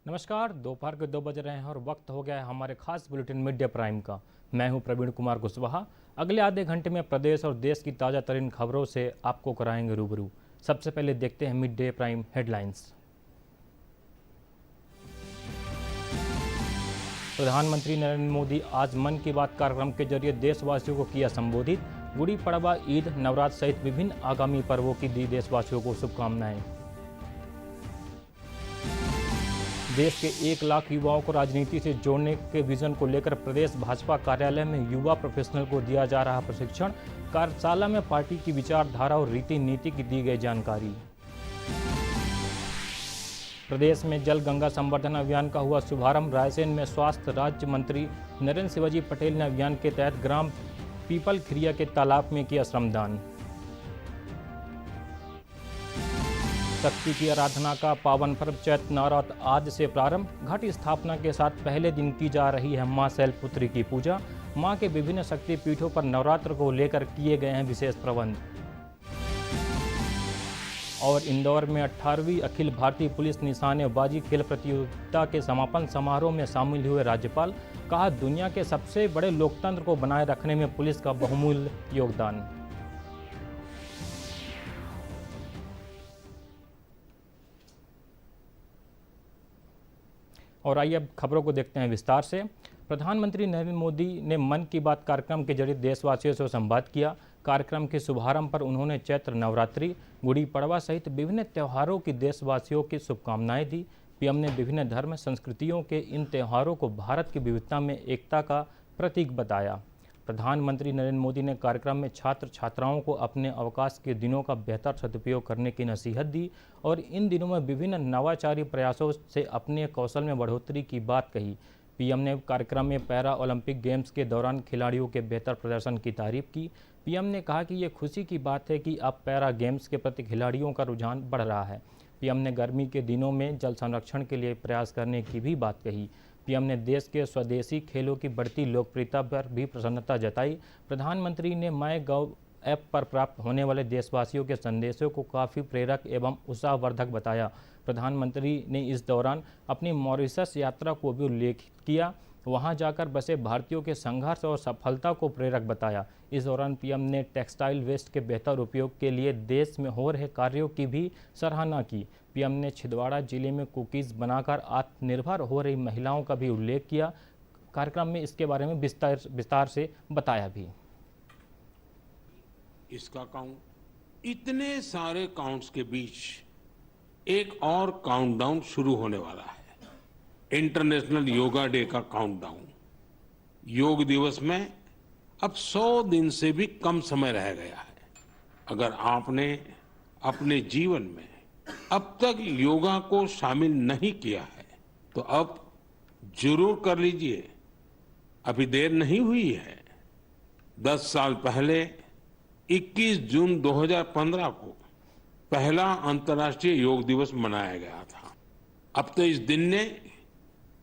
नमस्कार। दोपहर के 2 बज रहे हैं और वक्त हो गया है हमारे खास बुलेटिन मिड डे प्राइम का। मैं हूं प्रवीण कुमार कुशवाहा। अगले आधे घंटे में प्रदेश और देश की ताज़ा तरीन खबरों से आपको कराएंगे रूबरू। सबसे पहले देखते हैं मिड डे प्राइम हेडलाइंस। प्रधानमंत्री नरेंद्र मोदी आज मन की बात कार्यक्रम के जरिए देशवासियों को किया संबोधित। गुड़ी पड़वा, ईद, नवरात्र सहित विभिन्न आगामी पर्वों की दी देशवासियों को शुभकामनाएं। देश के 1 लाख युवाओं को राजनीति से जोड़ने के विजन को लेकर प्रदेश भाजपा कार्यालय में युवा प्रोफेशनल को दिया जा रहा प्रशिक्षण। कार्यशाला में पार्टी की विचारधारा और रीति नीति की दी गई जानकारी। प्रदेश में जल गंगा संवर्धन अभियान का हुआ शुभारंभ। रायसेन में स्वास्थ्य राज्य मंत्री नरेंद्र शिवाजी पटेल ने अभियान के तहत ग्राम पीपल खिरिया के तालाब में किया श्रमदान। शक्ति की आराधना का पावन पर्व चैत्र नवरात्र आज से प्रारंभ। घट स्थापना के साथ पहले दिन की जा रही है मां शैलपुत्री की पूजा। मां के विभिन्न शक्ति पीठों पर नवरात्र को लेकर किए गए हैं विशेष प्रबंध। और इंदौर में 18वीं अखिल भारतीय पुलिस निशानेबाजी खेल प्रतियोगिता के समापन समारोह में शामिल हुए राज्यपाल। कहा, दुनिया के सबसे बड़े लोकतंत्र को बनाए रखने में पुलिस का बहुमूल्य योगदान। और आइए अब खबरों को देखते हैं विस्तार से। प्रधानमंत्री नरेंद्र मोदी ने मन की बात कार्यक्रम के जरिए देशवासियों से संवाद किया। कार्यक्रम के शुभारंभ पर उन्होंने चैत्र नवरात्रि, गुड़ी पड़वा सहित विभिन्न त्योहारों की देशवासियों की शुभकामनाएं दी। पीएम ने विभिन्न धर्म संस्कृतियों के इन त्योहारों को भारत की विविधता में एकता का प्रतीक बताया। प्रधानमंत्री नरेंद्र मोदी ने कार्यक्रम में छात्र छात्राओं को अपने अवकाश के दिनों का बेहतर सदुपयोग करने की नसीहत दी और इन दिनों में विभिन्न नवाचारी प्रयासों से अपने कौशल में बढ़ोतरी की बात कही। पीएम ने कार्यक्रम में पैरा ओलंपिक गेम्स के दौरान खिलाड़ियों के बेहतर प्रदर्शन की तारीफ की। पीएम ने कहा कि ये खुशी की बात है कि अब पैरा गेम्स के प्रति खिलाड़ियों का रुझान बढ़ रहा है। पीएम ने गर्मी के दिनों में जल संरक्षण के लिए प्रयास करने की भी बात कही। पीएम ने देश के स्वदेशी खेलों की बढ़ती लोकप्रियता पर भी प्रसन्नता जताई। प्रधानमंत्री ने माय गव ऐप पर प्राप्त होने वाले देशवासियों के संदेशों को काफ़ी प्रेरक एवं उत्साहवर्धक बताया। प्रधानमंत्री ने इस दौरान अपनी मॉरिशस यात्रा को भी उल्लेख किया। वहां जाकर बसे भारतीयों के संघर्ष और सफलता को प्रेरक बताया। इस दौरान पीएम ने टेक्सटाइल वेस्ट के बेहतर उपयोग के लिए देश में हो रहे कार्यों की भी सराहना की। पीएम ने छिंदवाड़ा जिले में कुकीज़ बनाकर आत्मनिर्भर हो रही महिलाओं का भी उल्लेख किया। कार्यक्रम में इसके बारे में विस्तार से बताया भी। इसका काउंट, इतने सारे काउंट्स के बीच एक और काउंटडाउन शुरू होने वाला है, इंटरनेशनल योगा डे का काउंटडाउन। योग दिवस में अब 100 दिन से भी कम समय रह गया है। अगर आपने अपने जीवन में अब तक योगा को शामिल नहीं किया है तो अब जरूर कर लीजिए, अभी देर नहीं हुई है। 10 साल पहले 21 जून 2015 को पहला अंतर्राष्ट्रीय योग दिवस मनाया गया था। अब तो इस दिन ने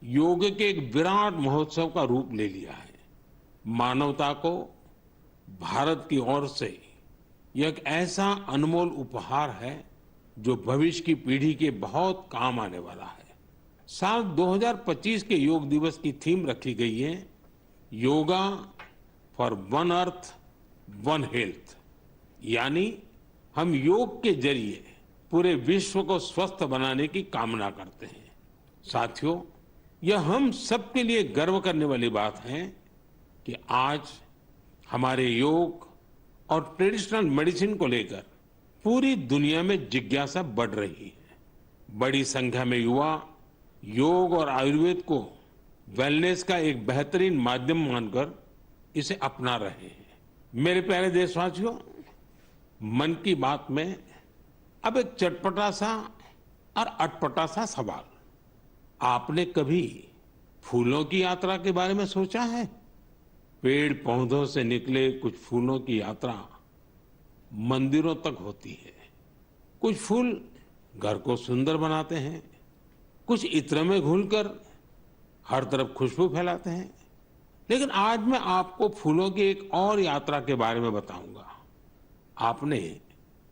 योग के एक विराट महोत्सव का रूप ले लिया है। मानवता को भारत की ओर से यह एक ऐसा अनमोल उपहार है जो भविष्य की पीढ़ी के बहुत काम आने वाला है। साल 2025 के योग दिवस की थीम रखी गई है, yoga for one earth one health, यानी हम योग के जरिए पूरे विश्व को स्वस्थ बनाने की कामना करते हैं। साथियों, यह हम सबके लिए गर्व करने वाली बात है कि आज हमारे योग और ट्रेडिशनल मेडिसिन को लेकर पूरी दुनिया में जिज्ञासा बढ़ रही है। बड़ी संख्या में युवा योग और आयुर्वेद को वेलनेस का एक बेहतरीन माध्यम मानकर इसे अपना रहे हैं। मेरे प्यारे देशवासियों, मन की बात में अब एक चटपटा सा और अटपटा सा सवाल। आपने कभी फूलों की यात्रा के बारे में सोचा है? पेड़ पौधों से निकले कुछ फूलों की यात्रा मंदिरों तक होती है। कुछ फूल घर को सुंदर बनाते हैं, कुछ इत्र में घुलकर हर तरफ खुशबू फैलाते हैं। लेकिन आज मैं आपको फूलों की एक और यात्रा के बारे में बताऊंगा। आपने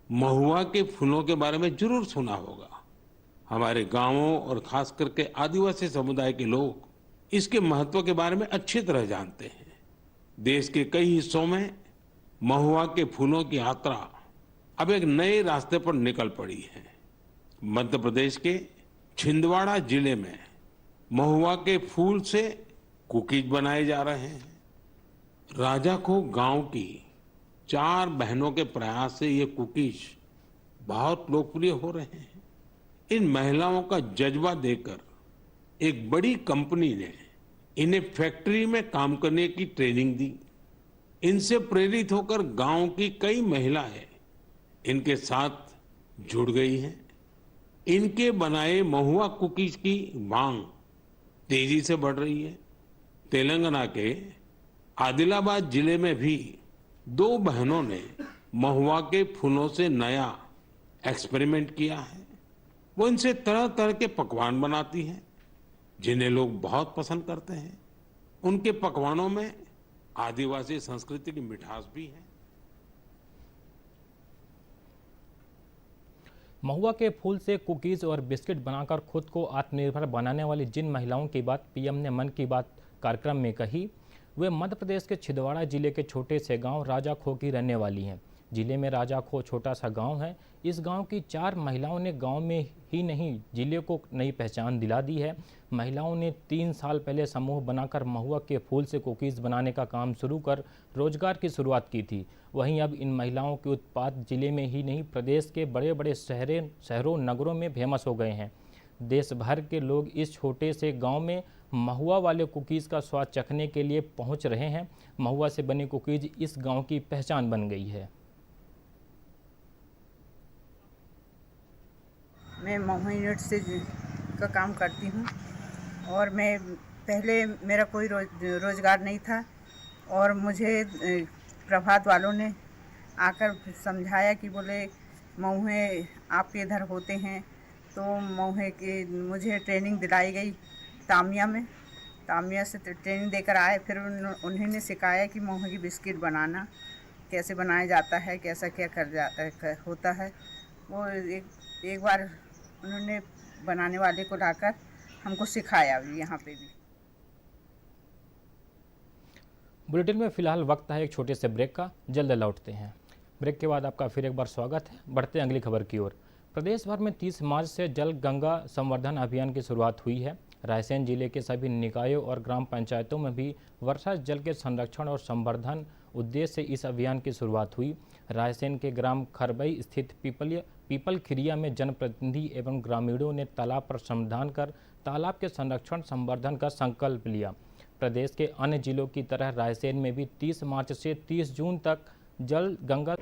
महुआ के फूलों के बारे में जरूर सुना होगा। हमारे गांवों और खास करके आदिवासी समुदाय के लोग इसके महत्व के बारे में अच्छी तरह जानते हैं। देश के कई हिस्सों में महुआ के फूलों की यात्रा अब एक नए रास्ते पर निकल पड़ी है। मध्य प्रदेश के छिंदवाड़ा जिले में महुआ के फूल से कुकीज बनाए जा रहे हैं। राजाखो गांव की 4 बहनों के प्रयास से ये कुकीज बहुत लोकप्रिय हो रहे हैं। इन महिलाओं का जज्बा देखकर एक बड़ी कंपनी ने इन्हें फैक्ट्री में काम करने की ट्रेनिंग दी। इनसे प्रेरित होकर गांव की कई महिलाएं इनके साथ जुड़ गई हैं। इनके बनाए महुआ कुकीज की मांग तेजी से बढ़ रही है। तेलंगाना के आदिलाबाद जिले में भी 2 बहनों ने महुआ के फूलों से नया एक्सपेरिमेंट किया है। वो इनसे तरह तरह के पकवान बनाती हैं जिन्हें लोग बहुत पसंद करते हैं। उनके पकवानों में आदिवासी संस्कृति की मिठास भी है। महुआ के फूल से कुकीज और बिस्किट बनाकर खुद को आत्मनिर्भर बनाने वाली जिन महिलाओं की बात पीएम ने मन की बात कार्यक्रम में कही, वे मध्य प्रदेश के छिंदवाड़ा जिले के छोटे से गांव राजाखो की रहने वाली हैं। जिले में राजाखो छोटा सा गांव है। इस गांव की 4 महिलाओं ने गांव में ही नहीं जिले को नई पहचान दिला दी है। महिलाओं ने 3 साल पहले समूह बनाकर महुआ के फूल से कुकीज़ बनाने का काम शुरू कर रोजगार की शुरुआत की थी। वहीं अब इन महिलाओं के उत्पाद जिले में ही नहीं प्रदेश के बड़े बड़े शहरों नगरों में फेमस हो गए हैं। देश भर के लोग इस छोटे से गांव में महुआ वाले कुकीज़ का स्वाद चखने के लिए पहुंच रहे हैं। महुआ से बनी कुकीज़ इस गांव की पहचान बन गई है। मैं महुआ यूनिट से का काम करती हूँ और मैं पहले मेरा कोई रोज़गार नहीं था और मुझे प्रभात वालों ने आकर समझाया कि बोले महुए आपके इधर होते हैं, तो महुए की मुझे ट्रेनिंग दिलाई गई तामिया से ट्रेनिंग देकर आए। फिर उन्होंने सिखाया कि महुए की बिस्किट बनाना कैसे बनाया जाता है, कैसा क्या होता है। वो एक बार उन्होंने बनाने वाले को लाकर हमको सिखाया भी यहाँ पे भी। बुलेटिन में फिलहाल वक्त है एक छोटे से ब्रेक का, जल्द लौटते हैं। ब्रेक के बाद आपका फिर एक बार स्वागत है। बढ़ते हैं अगली खबर की ओर। प्रदेश भर में 30 मार्च से जल गंगा संवर्धन अभियान की शुरुआत हुई है। रायसेन जिले के सभी निकायों और ग्राम पंचायतों में भी वर्षा जल के संरक्षण और संवर्धन उद्देश्य से इस अभियान की शुरुआत हुई। रायसेन के ग्राम खरबई स्थित पीपल खिरिया में जनप्रतिनिधि एवं ग्रामीणों ने तालाब पर श्रमदान कर तालाब के संरक्षण संवर्धन का संकल्प लिया। प्रदेश के अन्य जिलों की तरह रायसेन में भी 30 मार्च से 30 जून तक जल गंगा।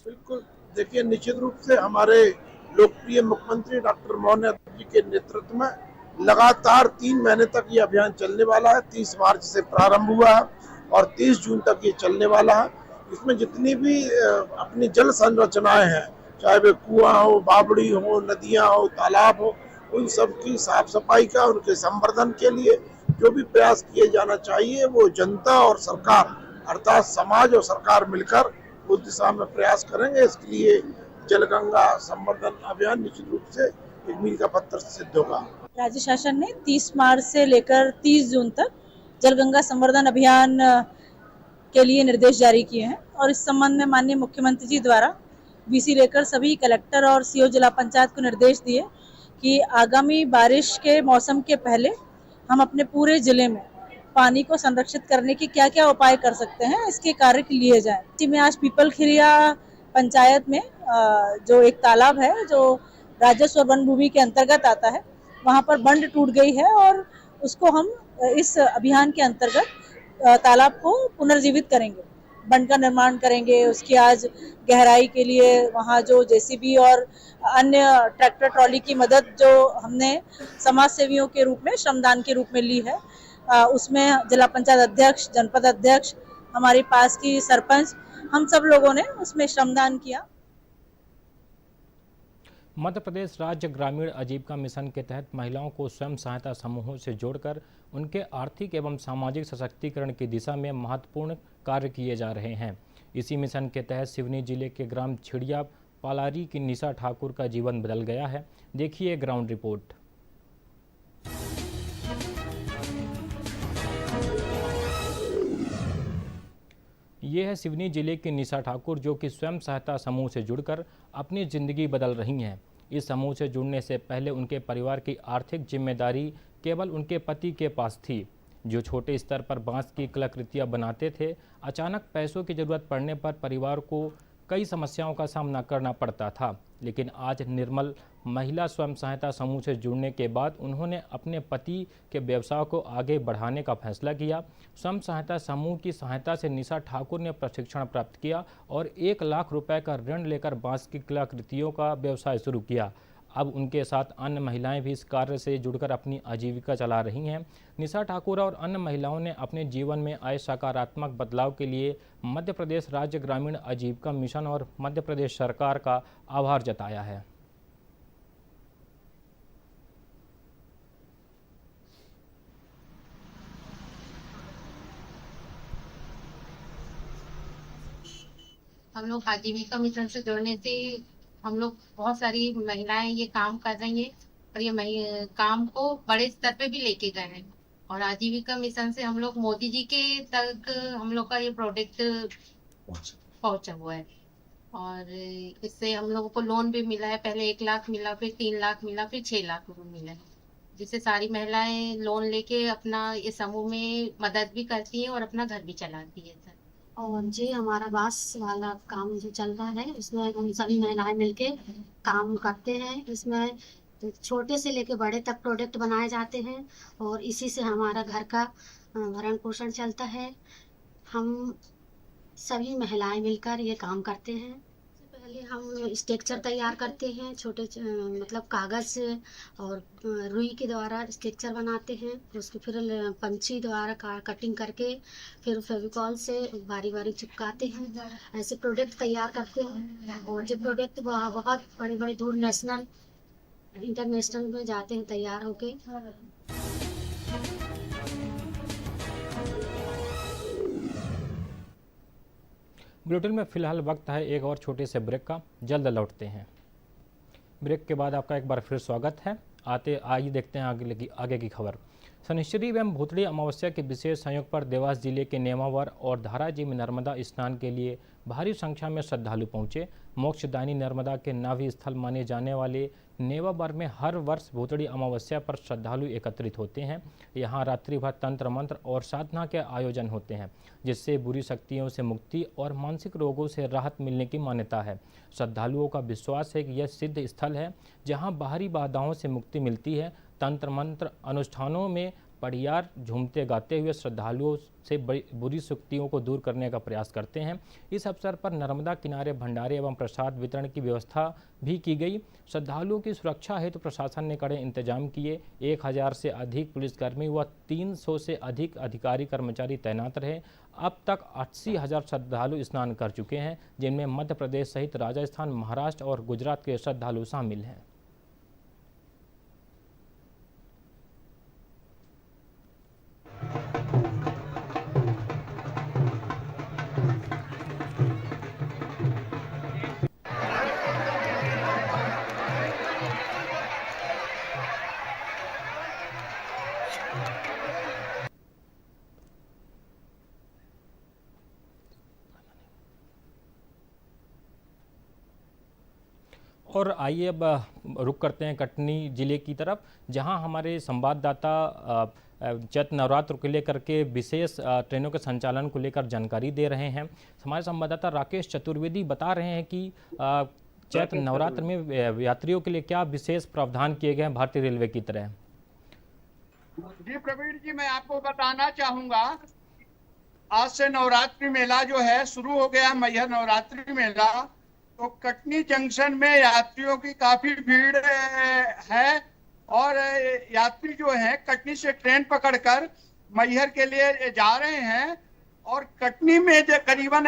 बिल्कुल, देखिए निश्चित रूप से हमारे लोकप्रिय मुख्यमंत्री डॉक्टर मोहन यादव जी के नेतृत्व में लगातार 3 महीने तक ये अभियान चलने वाला है। 30 मार्च से प्रारंभ हुआ है और 30 जून तक ये चलने वाला है। इसमें जितनी भी अपनी जल संरचनाएं हैं, चाहे वे कुआं हो, बावड़ी हो, नदियां हो, तालाब हो, उन सब की साफ सफाई का, उनके संवर्धन के लिए जो भी प्रयास किए जाना चाहिए वो जनता और सरकार अर्थात समाज और सरकार मिलकर उस दिशा में प्रयास करेंगे। इसके लिए जल गंगा संवर्धन अभियान निश्चित रूप से एक मील का पत्थर सिद्ध होगा। राज्य शासन ने 30 मार्च से लेकर 30 जून तक जल गंगा संवर्धन अभियान के लिए निर्देश जारी किए हैं और इस संबंध में माननीय मुख्यमंत्री जी द्वारा वीसी लेकर सभी कलेक्टर और सीओ जिला पंचायत को निर्देश दिए कि आगामी बारिश के मौसम के पहले हम अपने पूरे जिले में पानी को संरक्षित करने के क्या क्या उपाय कर सकते हैं, इसके कार्य लिए जाए। इसी में आज पीपल खिरिया पंचायत में जो एक तालाब है जो राजस्व और वन भूमि के अंतर्गत आता है, वहाँ पर बंड टूट गई है और उसको हम इस अभियान के अंतर्गत तालाब को पुनर्जीवित करेंगे, बंड का निर्माण करेंगे। उसकी आज गहराई के लिए वहाँ जो जेसीबी और अन्य ट्रैक्टर ट्रॉली की मदद जो हमने समाज सेवियों के रूप में श्रमदान के रूप में ली है, उसमें जिला पंचायत अध्यक्ष, जनपद अध्यक्ष, हमारे पास की सरपंच, हम सब लोगों ने उसमें श्रमदान किया। मध्य प्रदेश राज्य ग्रामीण आजीविका मिशन के तहत महिलाओं को स्वयं सहायता समूहों से जोड़कर उनके आर्थिक एवं सामाजिक सशक्तिकरण की दिशा में महत्वपूर्ण कार्य किए जा रहे हैं। इसी मिशन के तहत सिवनी जिले के ग्राम छिड़िया पालारी की निशा ठाकुर का जीवन बदल गया है। देखिए ग्राउंड रिपोर्ट। ये है सिवनी जिले की निशा ठाकुर, जो कि स्वयं सहायता समूह से जुड़कर अपनी ज़िंदगी बदल रही हैं। इस समूह से जुड़ने से पहले उनके परिवार की आर्थिक जिम्मेदारी केवल उनके पति के पास थी, जो छोटे स्तर पर बांस की कलाकृतियां बनाते थे। अचानक पैसों की ज़रूरत पड़ने पर परिवार को कई समस्याओं का सामना करना पड़ता था, लेकिन आज निर्मल महिला स्वयं सहायता समूह से जुड़ने के बाद उन्होंने अपने पति के व्यवसाय को आगे बढ़ाने का फैसला किया। स्वयं सहायता समूह की सहायता से निशा ठाकुर ने प्रशिक्षण प्राप्त किया और 1 लाख रुपए का ऋण लेकर बांस की कलाकृतियों का व्यवसाय शुरू किया। अब उनके साथ अन्य महिलाएं भी इस कार्य से जुड़कर अपनी आजीविका चला रही हैं। निशा ठाकुर और अन्य महिलाओं ने अपने जीवन में आए सकारात्मक बदलाव के लिए मध्य प्रदेश राज्य ग्रामीण आजीविका मिशन और मध्य प्रदेश सरकार का आभार जताया है। हम लोग आजीविका मिशन से जुड़ने से हम लोग बहुत सारी महिलाएं ये काम कर रही हैं और ये काम को बड़े स्तर पे भी लेके गए हैं। और आजीविका मिशन से हम लोग मोदी जी के तक हम लोग का ये प्रोडक्ट पहुंचा हुआ है। और इससे हम लोगों को लोन भी मिला है। पहले 1 लाख मिला, फिर 3 लाख मिला, फिर 6 लाख मिला है, जिससे सारी महिलाएं लोन लेके अपना ये समूह में मदद भी करती हैं और अपना घर भी चलाती है। सर, और जी हमारा बांस वाला काम जो चल रहा है, उसमें हम सभी महिलाएं मिलके काम करते हैं। इसमें छोटे से लेके बड़े तक प्रोडक्ट बनाए जाते हैं और इसी से हमारा घर का भरण पोषण चलता है। हम सभी महिलाएं मिलकर ये काम करते हैं। सबसे पहले हम स्ट्रक्चर तैयार करते हैं, छोटे मतलब कागज से और रुई के द्वारा स्ट्रक्चर बनाते हैं। उसको फिर पंछी द्वारा कटिंग करके फिर फेविकॉल से बारी बारी चिपकाते हैं। ऐसे प्रोडक्ट तैयार करते हैं और जो प्रोडक्ट बहुत बड़े बड़े दूर नेशनल इंटरनेशनल में जाते हैं तैयार होके। बुलेटिन में फिलहाल वक्त है एक और छोटे से ब्रेक का, जल्द लौटते हैं। ब्रेक के बाद आपका एक बार फिर स्वागत है। आइए देखते हैं आगे की खबर। शनिश्चरी एवं भूतड़ी अमावस्या के विशेष संयोग पर देवास जिले के नेमावर और धाराजी में नर्मदा स्नान के लिए भारी संख्या में श्रद्धालु पहुंचे। मोक्षदायिनी नर्मदा के नाभि स्थल माने जाने वाले नेमावर में हर वर्ष भूतड़ी अमावस्या पर श्रद्धालु एकत्रित होते हैं। यहाँ रात्रि भर तंत्र मंत्र और साधना के आयोजन होते हैं, जिससे बुरी शक्तियों से मुक्ति और मानसिक रोगों से राहत मिलने की मान्यता है। श्रद्धालुओं का विश्वास है कि यह सिद्ध स्थल है जहाँ बाहरी बाधाओं से मुक्ति मिलती है। तंत्र मंत्र अनुष्ठानों में पड़ियार झूमते गाते हुए श्रद्धालुओं से बुरी शक्तियों को दूर करने का प्रयास करते हैं। इस अवसर पर नर्मदा किनारे भंडारे एवं प्रसाद वितरण की व्यवस्था भी की गई। श्रद्धालुओं की सुरक्षा हेतु प्रशासन ने कड़े इंतजाम किए। 1000 से अधिक पुलिसकर्मी व 300 से अधिक अधिकारी कर्मचारी तैनात रहे। अब तक 80,000 श्रद्धालु स्नान कर चुके हैं, जिनमें मध्य प्रदेश सहित राजस्थान, महाराष्ट्र और गुजरात के श्रद्धालु शामिल हैं। और आइए अब रुक करते हैं कटनी जिले की तरफ, जहां हमारे संवाददाता चैत्र नवरात्र को लेकर के विशेष ट्रेनों के संचालन को लेकर जानकारी दे रहे हैं। हमारे संवाददाता राकेश चतुर्वेदी बता रहे हैं कि चैत्र नवरात्र में यात्रियों के लिए क्या विशेष प्रावधान किए गए हैं भारतीय रेलवे की तरह। जी प्रवीण जी, मैं आपको बताना चाहूंगा, आज से नवरात्रि मेला जो है शुरू हो गया, मैहर नवरात्रि मेला। तो कटनी जंक्शन में यात्रियों की काफी भीड़ है और यात्री जो है कटनी से ट्रेन पकड़कर मैहर के लिए जा रहे हैं। और कटनी में करीबन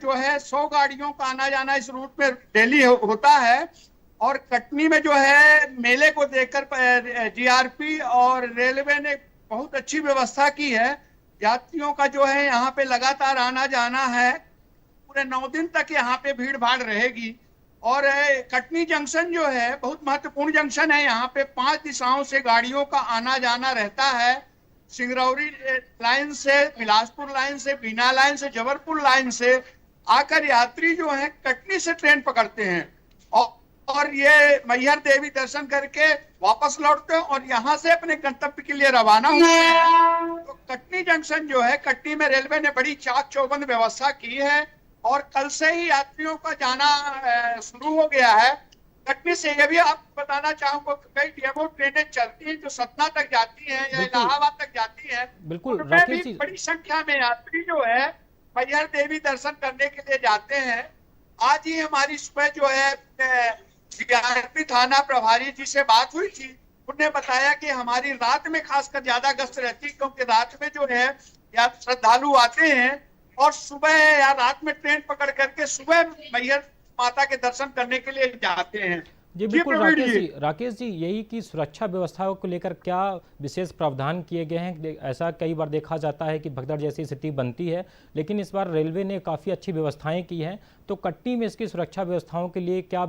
जो है 100 गाड़ियों का आना जाना इस रूट में डेली होता है। और कटनी में जो है मेले को देखकर जीआरपी और रेलवे ने बहुत अच्छी व्यवस्था की है। यात्रियों का जो है यहाँ पे लगातार आना जाना है। पूरे 9 दिन तक यहाँ पे भीड़ भाड़ रहेगी और कटनी जंक्शन जो है बहुत महत्वपूर्ण जंक्शन है। यहाँ पे 5 दिशाओं से गाड़ियों का आना जाना रहता है। सिंगरौली लाइन से, बिलासपुर लाइन से, बीना लाइन से, जबलपुर लाइन से आकर यात्री जो है कटनी से ट्रेन पकड़ते हैं और ये मैहर देवी दर्शन करके वापस लौटते हैं और यहाँ से अपने गंतव्य के लिए रवाना होते हैं। तो कटनी जंक्शन जो है, कटनी में रेलवे ने बड़ी चाक चौबंद व्यवस्था की है और कल से ही यात्रियों का जाना शुरू हो गया है। कटनी से ये भी आपको बताना चाहूंगा कई डेमो ट्रेनें चलती हैं जो सतना तक जाती हैं या इलाहाबाद तक जाती हैं। बिल्कुल, उनमें भी बड़ी संख्या में यात्री जो है मैहर देवी दर्शन करने के लिए जाते हैं। आज ही हमारी सुबह जो है जीआरपी थाना प्रभारी जी से बात हुई थी। उन्होंने बताया कि हमारी रात में खासकर ज्यादा गश्त रहती है, क्योंकि रात में जो है या श्रद्धालु आते हैं और सुबह या रात में ट्रेन पकड़ करके सुबह मैहर माता के दर्शन करने के लिए जाते हैं। जी बिल्कुल राकेश जी, यही कि सुरक्षा व्यवस्थाओं को लेकर क्या विशेष प्रावधान किए गए हैं? ऐसा कई बार देखा जाता है कि भगदड़ जैसी स्थिति बनती है, लेकिन इस बार रेलवे ने काफ़ी अच्छी व्यवस्थाएं की हैं। तो कटनी में इसकी सुरक्षा व्यवस्थाओं के लिए क्या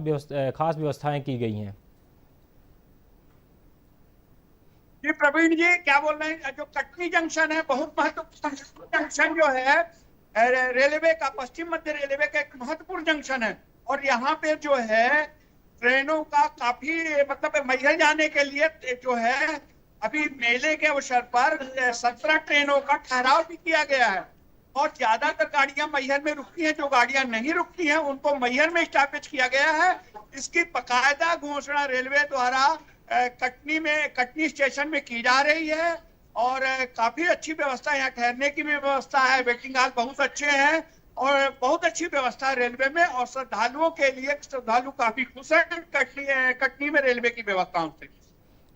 खास व्यवस्थाएं की गई हैं? जी प्रवीण जी, क्या बोल रहे हैं? जो कटनी जंक्शन है बहुत महत्वपूर्ण जंक्शन जो है रेलवे का, पश्चिम मध्य रेलवे का एक महत्वपूर्ण जंक्शन है और यहाँ पे जो है ट्रेनों का काफी मतलब मैहर जाने के लिए जो है अभी मेले के अवसर पर 17 ट्रेनों का ठहराव भी किया गया है और ज्यादातर गाड़ियां मैहर में रुकती हैं। जो गाड़ियां नहीं रुकती हैं उनको मैहर में स्टॉपेज किया गया है। इसकी बाकायदा घोषणा रेलवे द्वारा कटनी स्टेशन में की जा रही है और काफी अच्छी व्यवस्था, यहाँ ठहरने की भी व्यवस्था है, वेटिंग हॉल बहुत अच्छे हैं और बहुत अच्छी व्यवस्था है रेलवे में और श्रद्धालुओं के लिए श्रद्धालु काफी खुश है कटनी में रेलवे की व्यवस्थाओं से।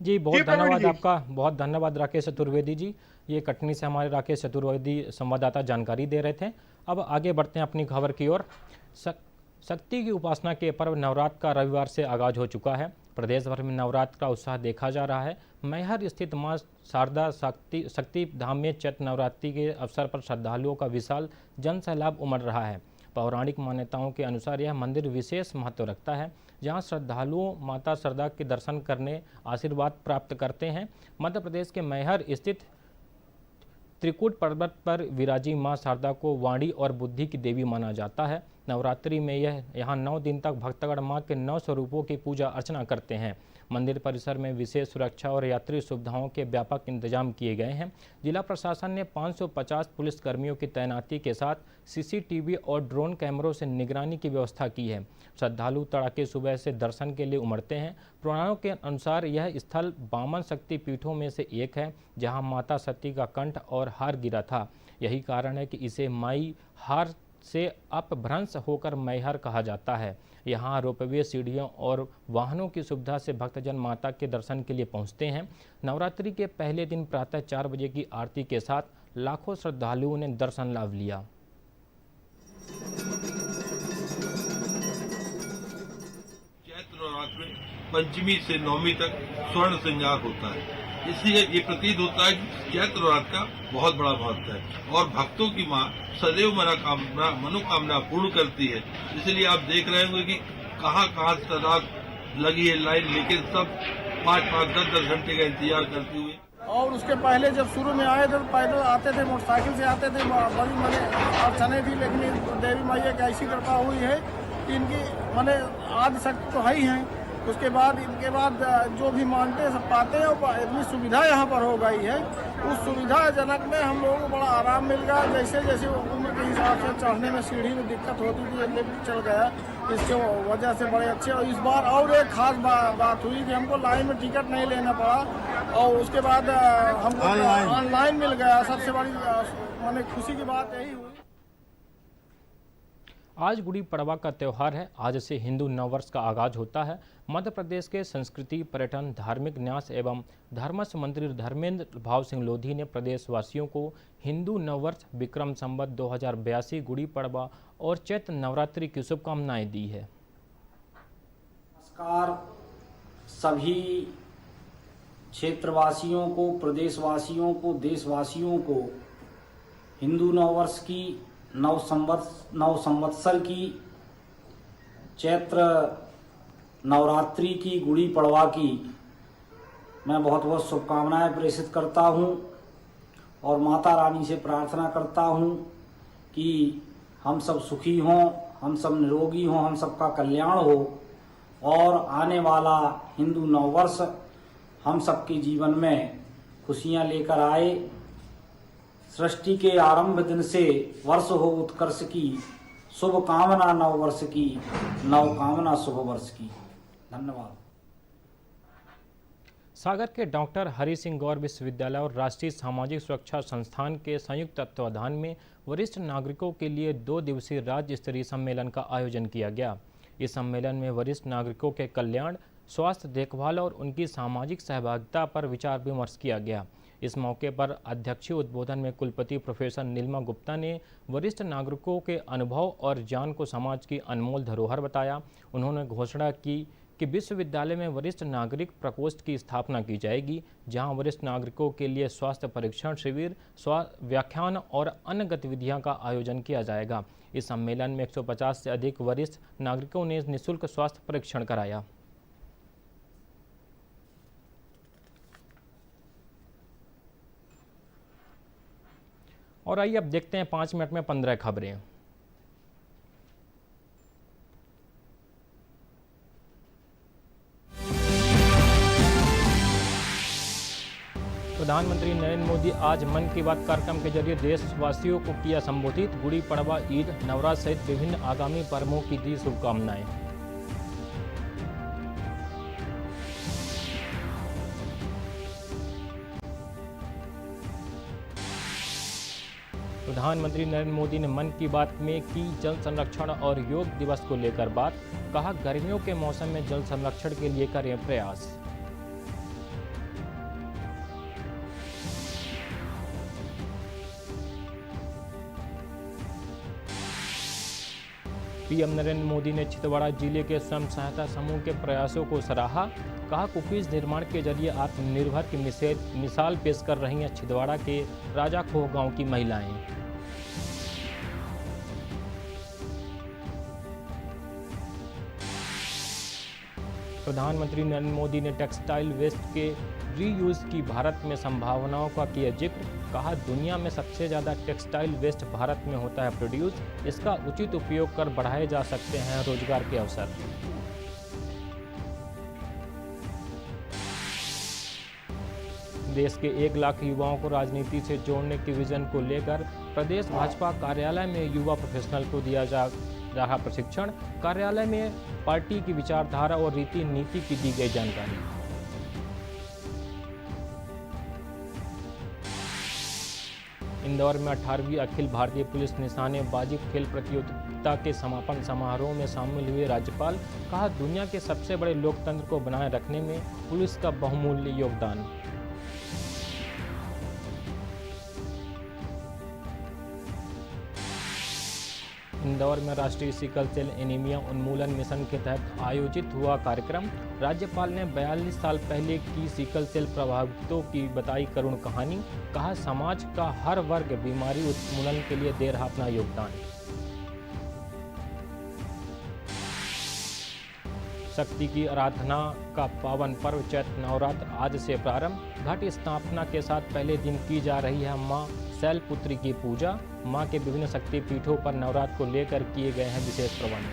जी बहुत धन्यवाद आपका, बहुत धन्यवाद राकेश चतुर्वेदी जी। ये कटनी से हमारे राकेश चतुर्वेदी संवाददाता जानकारी दे रहे थे। अब आगे बढ़ते हैं अपनी खबर की ओर। शक्ति की उपासना के पर्व नवरात्र का रविवार से आगाज हो चुका है। प्रदेश भर में नवरात्र का उत्साह देखा जा रहा है। मैहर स्थित मां शारदा शक्ति धाम में चैत्र नवरात्रि के अवसर पर श्रद्धालुओं का विशाल जन सैलाब उमड़ रहा है। पौराणिक मान्यताओं के अनुसार यह मंदिर विशेष महत्व रखता है, जहां श्रद्धालुओं माता शारदा के दर्शन करने आशीर्वाद प्राप्त करते हैं। मध्य प्रदेश के मैहर स्थित त्रिकुट पर्वत पर विराजी मां शारदा को वाणी और बुद्धि की देवी माना जाता है। नवरात्रि में यहाँ 9 दिन तक भक्तगण मां के 9 स्वरूपों की पूजा अर्चना करते हैं। मंदिर परिसर में विशेष सुरक्षा और यात्री सुविधाओं के व्यापक इंतजाम किए गए हैं। जिला प्रशासन ने 550 पुलिसकर्मियों की तैनाती के साथ सीसीटीवी और ड्रोन कैमरों से निगरानी की व्यवस्था की है। श्रद्धालु तड़के सुबह से दर्शन के लिए उमड़ते हैं। पुराणों के अनुसार यह स्थल 52 शक्ति पीठों में से एक है, जहां माता सती का कंठ और हार गिरा था। यही कारण है कि इसे माई हार से अपभ्रंश होकर मैहर कहा जाता है। यहाँ रोपवे, सीढ़ियों और वाहनों की सुविधा से भक्तजन माता के दर्शन के लिए पहुँचते हैं। नवरात्रि के पहले दिन प्रातः 4 बजे की आरती के साथ लाखों श्रद्धालुओं ने दर्शन लाभ लिया। चैत्र नवरात्र में पंचमी से नवमी तक स्वर्ण श्रृंगार होता है, इसलिए ये प्रतीत होता है कि चैत्र नवरात्र का बहुत बड़ा महत्व है और भक्तों की मां सदैव मनोकामना पूर्ण करती है। इसलिए आप देख रहे होंगे कि कहां तादाद लगी है लाइन, लेकिन सब 5-5, 10-10 घंटे का इंतजार करते हुए। और उसके पहले जब शुरू में आए थे तो पैदल आते थे, मोटरसाइकिल से आते थे, बड़ी मैंने अड़चने थी, लेकिन देवी मैया की ऐसी कृपा हुई है कि इनकी मैंने आदि शक्ति तो है ही हैं। उसके बाद इनके बाद जो भी मानते हैं सब पाते हैं और इतनी सुविधा यहाँ पर हो गई है। उस सुविधाजनक में हम लोगों को बड़ा आराम मिल गया। जैसे जैसे उम्र के हिसाब से चढ़ने में सीढ़ी में दिक्कत होती थी, लिफ्ट चल गया, इसके वजह से बड़े अच्छे। और इस बार और एक खास बात हुई कि हमको लाइन में टिकट नहीं लेना पड़ा और उसके बाद हमको ऑनलाइन मिल गया। सबसे बड़ी मैंने खुशी की बात यही हुई। आज गुड़ी पड़वा का त्यौहार है। आज से हिंदू नववर्ष का आगाज होता है। मध्य प्रदेश के संस्कृति, पर्यटन, धार्मिक न्यास एवं धर्मस्व मंत्री धर्मेंद्र भाव सिंह लोधी ने प्रदेशवासियों को हिंदू नववर्ष विक्रम संवत 2082 गुड़ी पड़वा और चैत्र नवरात्रि की शुभकामनाएं दी है। नमस्कार सभी क्षेत्रवासियों को, प्रदेशवासियों को, देशवासियों को हिंदू नववर्ष की नव संवत्सर की चैत्र नवरात्रि की, गुड़ी पड़वा की मैं बहुत बहुत शुभकामनाएं प्रेषित करता हूं और माता रानी से प्रार्थना करता हूं कि हम सब सुखी हों, हम सब निरोगी हों, हम सबका कल्याण हो और आने वाला हिंदू नववर्ष हम सबके जीवन में खुशियां लेकर आए। सृष्टि के आरंभ दिन से वर्ष हो उत्कर्ष की, शुभ कामना नव वर्ष की, नव कामना शुभ वर्ष की। धन्यवाद। सागर के डॉक्टर हरि सिंह गौर विश्वविद्यालय और राष्ट्रीय सामाजिक सुरक्षा संस्थान के संयुक्त तत्वाधान में वरिष्ठ नागरिकों के लिए 2 दिवसीय राज्य स्तरीय सम्मेलन का आयोजन किया गया। इस सम्मेलन में वरिष्ठ नागरिकों के कल्याण, स्वास्थ्य देखभाल और उनकी सामाजिक सहभागिता पर विचार विमर्श किया गया। इस मौके पर अध्यक्षीय उद्बोधन में कुलपति प्रोफेसर नीलिमा गुप्ता ने वरिष्ठ नागरिकों के अनुभव और ज्ञान को समाज की अनमोल धरोहर बताया। उन्होंने घोषणा की कि विश्वविद्यालय में वरिष्ठ नागरिक प्रकोष्ठ की स्थापना की जाएगी, जहां वरिष्ठ नागरिकों के लिए स्वास्थ्य परीक्षण शिविर, व्याख्यान और अन्य गतिविधियां का आयोजन किया जाएगा। इस सम्मेलन में 150 से अधिक वरिष्ठ नागरिकों ने निःशुल्क स्वास्थ्य परीक्षण कराया। और आइए अब देखते हैं 5 मिनट में 15 खबरें। प्रधानमंत्री नरेंद्र मोदी आज मन की बात कार्यक्रम के जरिए देशवासियों को किया संबोधित। गुड़ी पड़वा, ईद, नवरात्र सहित विभिन्न आगामी पर्वों की दी शुभकामनाएं। प्रधानमंत्री नरेंद्र मोदी ने मन की बात में की जल संरक्षण और योग दिवस को लेकर बात। कहा, गर्मियों के मौसम में जल संरक्षण के लिए करें प्रयास। पीएम नरेंद्र मोदी ने छिंदवाड़ा जिले के स्वयं सहायता समूह के प्रयासों को सराहा। कहा, कुकीज निर्माण के जरिए आत्मनिर्भर की मिसाल पेश कर रही हैं छिंदवाड़ा के राजा खोह गांव की महिलाएं। प्रधानमंत्री नरेंद्र मोदी ने टेक्सटाइल वेस्ट के रीयूज की भारत में संभावनाओं का किया जिक्र। कहा, दुनिया में सबसे ज़्यादा टेक्सटाइल वेस्ट भारत में होता है प्रोड्यूस। इसका उचित उपयोग कर बढ़ाए जा सकते हैं रोजगार के अवसर। देश के 1 लाख युवाओं को राजनीति से जोड़ने के विजन को लेकर प्रदेश भाजपा कार्यालय में युवा प्रोफेशनल को दिया जा रहा प्रशिक्षण। कार्यालय में पार्टी की विचारधारा और रीति नीति की दी गई जानकारी। इंदौर में 18वीं अखिल भारतीय पुलिस निशानेबाजी खेल प्रतियोगिता के समापन समारोह में शामिल हुए राज्यपाल। कहा, दुनिया के सबसे बड़े लोकतंत्र को बनाए रखने में पुलिस का बहुमूल्य योगदान। इंदौर में राष्ट्रीय सिकल सेल एनीमिया उन्मूलन मिशन के तहत आयोजित हुआ कार्यक्रम। राज्यपाल ने 42 साल पहले की सिकल सेल प्रभावितों की बताई करुण कहानी। कहा, समाज का हर वर्ग बीमारी उन्मूलन के लिए दे रहा अपना योगदान। शक्ति की आराधना का पावन पर्व चैत्र नवरात्र आज से प्रारंभ। घट स्थापना के साथ पहले दिन की जा रही है मां शैलपुत्री की पूजा। मां के विभिन्न शक्ति पीठों पर नवरात्र को लेकर किए गए हैं विशेष प्रबंध।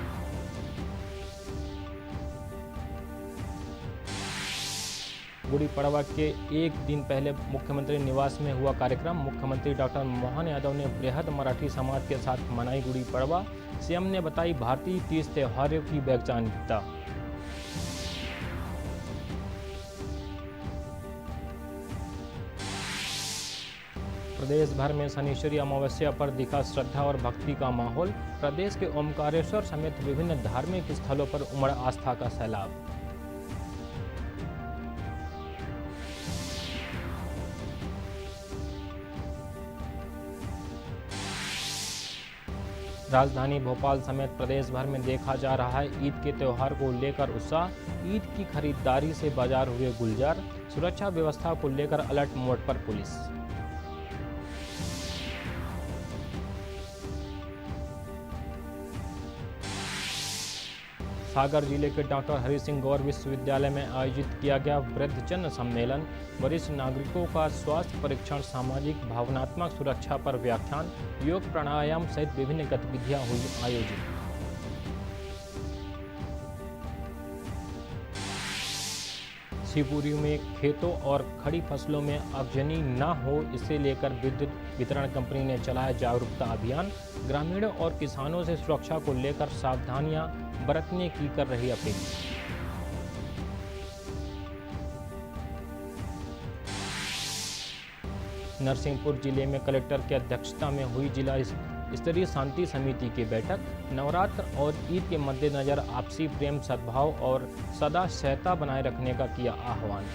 गुड़ी पड़वा के 1 दिन पहले मुख्यमंत्री निवास में हुआ कार्यक्रम। मुख्यमंत्री डॉक्टर मोहन यादव ने बृहद मराठी समाज के साथ मनाई गुड़ी पड़वा। सीएम ने बताई भारतीय तीज त्योहारों की वैज्ञानिकता। प्रदेश भर में शनिश्चरी अमावस्या पर दिखा श्रद्धा और भक्ति का माहौल। प्रदेश के ओमकारेश्वर समेत विभिन्न धार्मिक स्थलों पर उमड़ा आस्था का सैलाब। राजधानी भोपाल समेत प्रदेश भर में देखा जा रहा है ईद के त्योहार को लेकर उत्साह। ईद की खरीदारी से बाजार हुए गुलजार। सुरक्षा व्यवस्था को लेकर अलर्ट मोड पर पुलिस। सागर जिले के डॉक्टर हरि सिंह गौर विश्वविद्यालय में आयोजित किया गया वृद्धजन सम्मेलन, वरिष्ठ नागरिकों का स्वास्थ्य परीक्षण, सामाजिक भावनात्मक सुरक्षा पर व्याख्यान, योग प्राणायाम सहित विभिन्न गतिविधियां हुई आयोजित। शिवपुरी में खेतों और खड़ी फसलों में आगजनी न हो, इसे लेकर विद्युत वितरण कंपनी ने चलाया जागरूकता अभियान। ग्रामीणों और किसानों से सुरक्षा को लेकर सावधानियां बरतने की कर रही अपील। नरसिंहपुर जिले में कलेक्टर की अध्यक्षता में हुई जिला स्तरीय शांति समिति की बैठक। नवरात्र और ईद के मद्देनजर आपसी प्रेम, सद्भाव और सदा सहता बनाए रखने का किया आह्वान।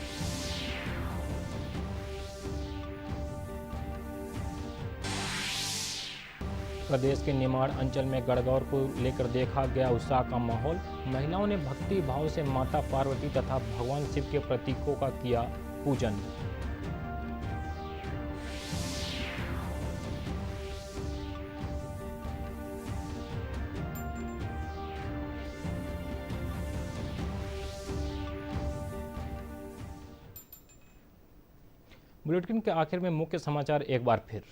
प्रदेश के निमाड़ अंचल में गणगौर को लेकर देखा गया उत्साह का माहौल। महिलाओं ने भक्ति भाव से माता पार्वती तथा भगवान शिव के प्रतीकों का किया पूजन। बुलेटिन के आखिर में मुख्य समाचार एक बार फिर।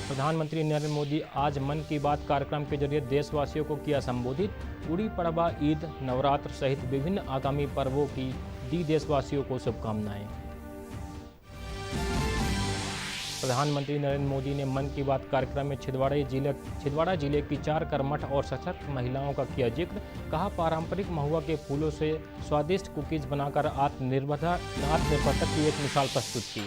प्रधानमंत्री नरेंद्र मोदी आज मन की बात कार्यक्रम के जरिए देशवासियों को किया संबोधित। गुड़ी पड़वा, ईद, नवरात्र सहित विभिन्न आगामी पर्वों की दी देशवासियों को शुभकामनाएं। प्रधानमंत्री नरेंद्र मोदी ने मन की बात कार्यक्रम में छिंदवाड़ा जिले की 4 कर्मठ और सशक्त महिलाओं का किया जिक्र। कहा, पारंपरिक महुआ के फूलों से स्वादिष्ट कुकीज बनाकर आत्मनिर्भरता की एक मिसाल प्रस्तुत की।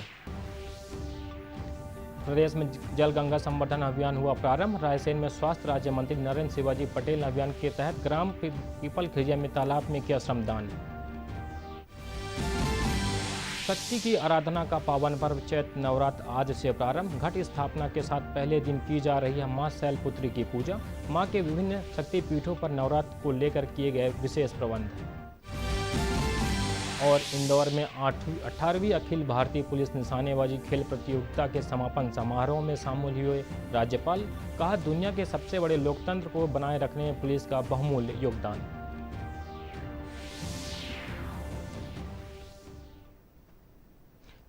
प्रदेश में जल गंगा संवर्धन अभियान हुआ प्रारंभ। रायसेन में स्वास्थ्य राज्य मंत्री नरेंद्र शिवाजी पटेल ने अभियान के तहत ग्राम पीपल खिरिया में तालाब में किया श्रमदान। शक्ति की आराधना का पावन पर्व चैत्र नवरात्र आज से प्रारंभ। घट स्थापना के साथ पहले दिन की जा रही है मां शैलपुत्री की पूजा। मां के विभिन्न शक्तिपीठों पर नवरात्र को लेकर किए गए विशेष प्रबंध। और इंदौर में 18वीं अखिल भारतीय पुलिस निशानेबाजी खेल प्रतियोगिता के समापन समारोह में शामिल हुए राज्यपाल। कहा, दुनिया के सबसे बड़े लोकतंत्र को बनाए रखने में पुलिस का बहुमूल्य योगदान।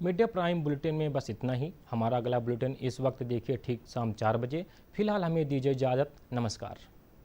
मीडिया प्राइम बुलेटिन में बस इतना ही। हमारा अगला बुलेटिन इस वक्त देखिए ठीक शाम 4 बजे। फिलहाल हमें दीजिए इजाज़त। नमस्कार।